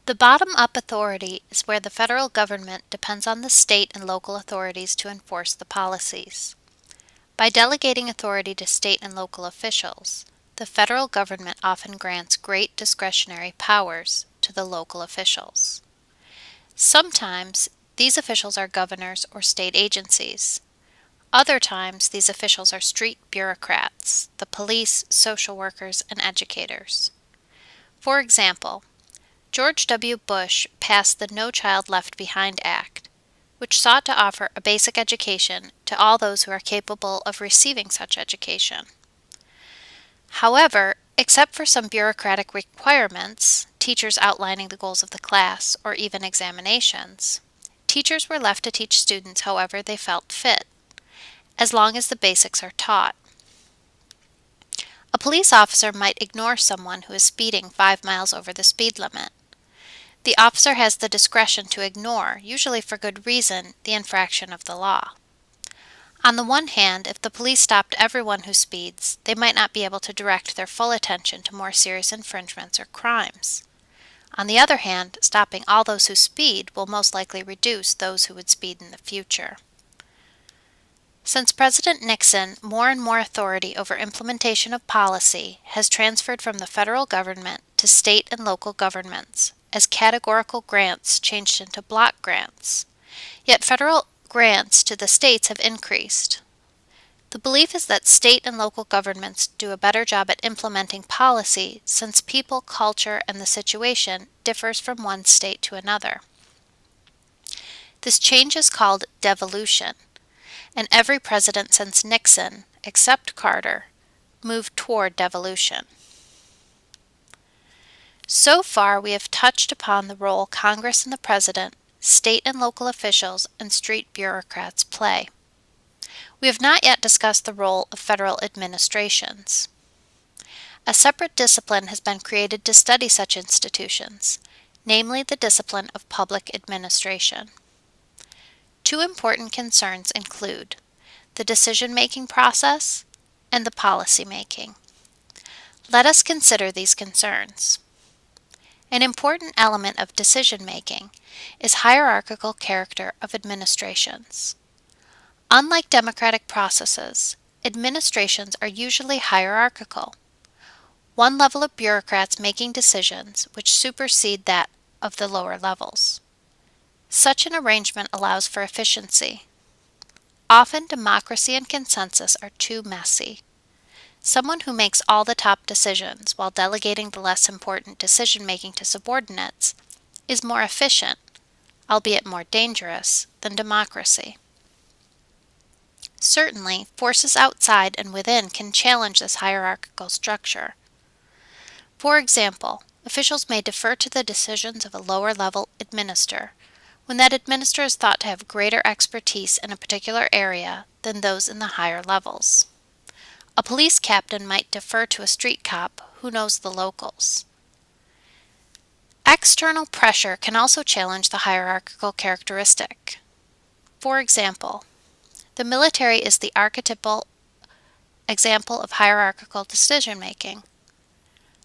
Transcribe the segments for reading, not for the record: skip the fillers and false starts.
The bottom-up authority is where the federal government depends on the state and local authorities to enforce the policies. By delegating authority to state and local officials, the federal government often grants great discretionary powers to the local officials. Sometimes these officials are governors or state agencies. Other times these officials are street bureaucrats, the police, social workers, and educators. For example, George W. Bush passed the No Child Left Behind Act, which sought to offer a basic education to all those who are capable of receiving such education. However, except for some bureaucratic requirements, teachers outlining the goals of the class, or even examinations, teachers were left to teach students however they felt fit, as long as the basics are taught. A police officer might ignore someone who is speeding 5 miles over the speed limit. The officer has the discretion to ignore, usually for good reason, the infraction of the law. On the one hand, if the police stopped everyone who speeds, they might not be able to direct their full attention to more serious infringements or crimes. On the other hand, stopping all those who speed will most likely reduce those who would speed in the future. Since President Nixon, more and more authority over implementation of policy has transferred from the federal government to state and local governments, as categorical grants changed into block grants. Yet federal grants to the states have increased. The belief is that state and local governments do a better job at implementing policy since people, culture, and the situation differs from one state to another. This change is called devolution, and every president since Nixon, except Carter, moved toward devolution. So far, we have touched upon the role Congress and the President, state and local officials, and street bureaucrats play. We have not yet discussed the role of federal administrations. A separate discipline has been created to study such institutions, namely the discipline of public administration. Two important concerns include the decision-making process and the policy-making. Let us consider these concerns. An important element of decision-making is hierarchical character of administrations. Unlike democratic processes, administrations are usually hierarchical. One level of bureaucrats making decisions which supersede that of the lower levels. Such an arrangement allows for efficiency. Often democracy and consensus are too messy. Someone who makes all the top decisions while delegating the less important decision-making to subordinates is more efficient, albeit more dangerous, than democracy. Certainly, forces outside and within can challenge this hierarchical structure. For example, officials may defer to the decisions of a lower-level administrator when that administrator is thought to have greater expertise in a particular area than those in the higher levels. A police captain might defer to a street cop who knows the locals. External pressure can also challenge the hierarchical characteristic. For example, the military is the archetypal example of hierarchical decision-making.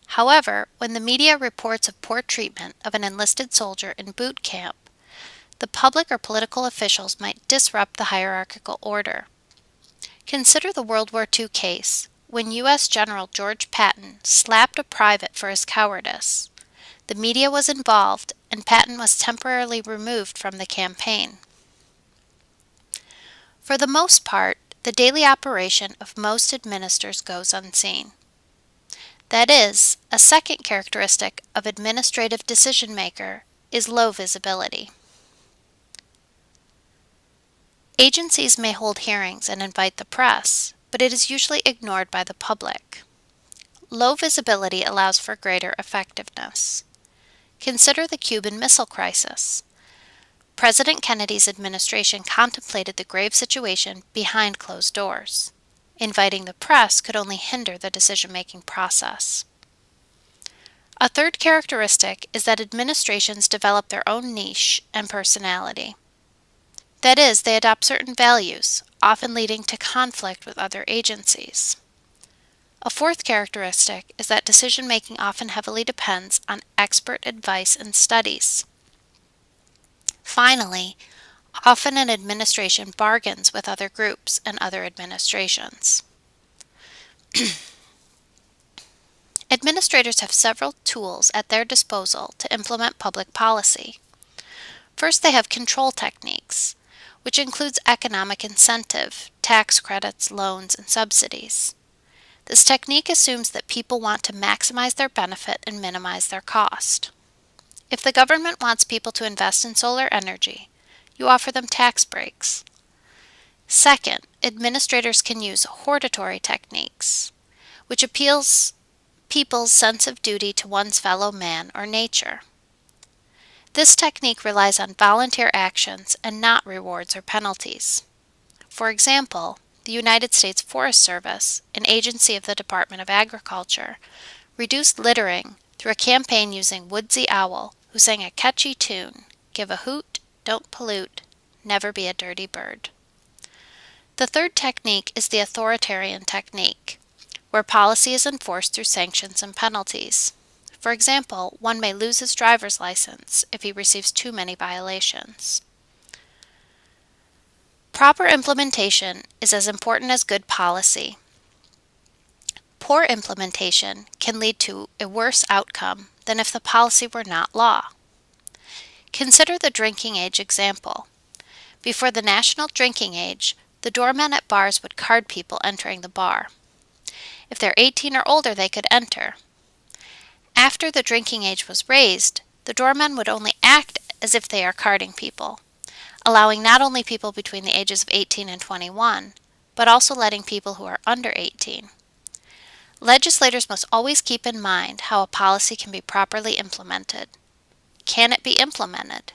However, when the media reports of poor treatment of an enlisted soldier in boot camp, the public or political officials might disrupt the hierarchical order. Consider the World War II case, when U.S. General George Patton slapped a private for his cowardice. The media was involved, and Patton was temporarily removed from the campaign. For the most part, the daily operation of most administrators goes unseen. That is, a second characteristic of administrative decision-maker is low visibility. Agencies may hold hearings and invite the press, but it is usually ignored by the public. Low visibility allows for greater effectiveness. Consider the Cuban Missile Crisis. President Kennedy's administration contemplated the grave situation behind closed doors. Inviting the press could only hinder the decision-making process. A third characteristic is that administrations develop their own niche and personality. That is, they adopt certain values, often leading to conflict with other agencies. A fourth characteristic is that decision-making often heavily depends on expert advice and studies. Finally, often an administration bargains with other groups and other administrations. Administrators have several tools at their disposal to implement public policy. First, they have control techniques, which includes economic incentive, tax credits, loans, and subsidies. This technique assumes that people want to maximize their benefit and minimize their cost. If the government wants people to invest in solar energy, you offer them tax breaks. Second, administrators can use hortatory techniques, which appeals people's sense of duty to one's fellow man or nature. This technique relies on volunteer actions and not rewards or penalties. For example, the United States Forest Service, an agency of the Department of Agriculture, reduced littering through a campaign using Woodsy Owl, who sang a catchy tune, "Give a hoot, don't pollute, never be a dirty bird." The third technique is the authoritarian technique, where policy is enforced through sanctions and penalties. For example, one may lose his driver's license if he receives too many violations. Proper implementation is as important as good policy. Poor implementation can lead to a worse outcome than if the policy were not law. Consider the drinking age example. Before the national drinking age, the doormen at bars would card people entering the bar. If they're 18 or older, they could enter. After the drinking age was raised, the doormen would only act as if they are carding people, allowing not only people between the ages of 18 and 21, but also letting people who are under 18. Legislators must always keep in mind how a policy can be properly implemented. Can it be implemented?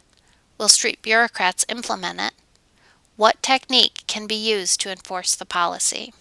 Will street bureaucrats implement it? What technique can be used to enforce the policy?